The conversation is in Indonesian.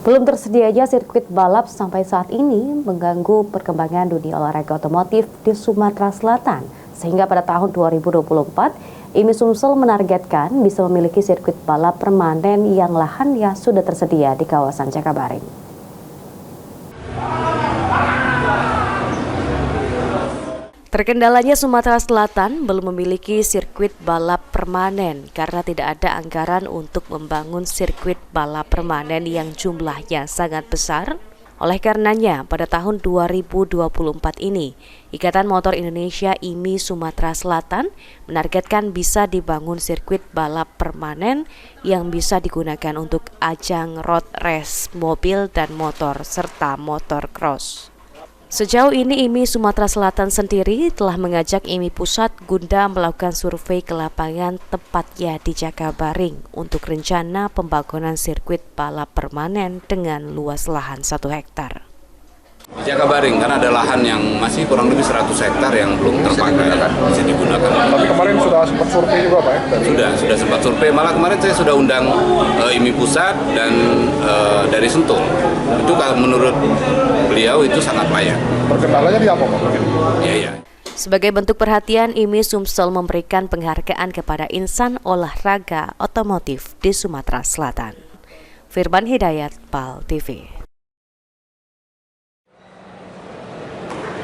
Belum tersedianya sirkuit balap sampai saat ini mengganggu perkembangan dunia olahraga otomotif di Sumatera Selatan. Sehingga pada tahun 2024, IMI Sumsel menargetkan bisa memiliki sirkuit balap permanen yang lahannya sudah tersedia di kawasan Jakabaring. Terkendalanya Sumatera Selatan belum memiliki sirkuit balap permanen karena tidak ada anggaran untuk membangun sirkuit balap permanen yang jumlahnya sangat besar. Oleh karenanya, pada tahun 2024 ini, Ikatan Motor Indonesia IMI Sumatera Selatan menargetkan bisa dibangun sirkuit balap permanen yang bisa digunakan untuk ajang road race mobil dan motor serta motor cross. Sejauh ini IMI Sumatera Selatan sendiri telah mengajak IMI Pusat guna melakukan survei ke lapangan tepatnya di Jakabaring untuk rencana pembangunan sirkuit balap permanen dengan luas lahan 1 hektar. Di Jakabaring karena ada lahan yang masih kurang lebih 100 hektar yang belum terpakai, bisa digunakan. Tapi kemarin sudah sempat survei juga Pak ya? Sudah sempat survei, malah kemarin saya sudah undang IMI Pusat dan dari Sentul. Itu kalau menurut beliau itu sangat layak. Perkendalanya di apa Pak? Iya. Sebagai bentuk perhatian, IMI Sumsel memberikan penghargaan kepada insan olahraga otomotif di Sumatera Selatan. Firman Hidayat, PAL TV.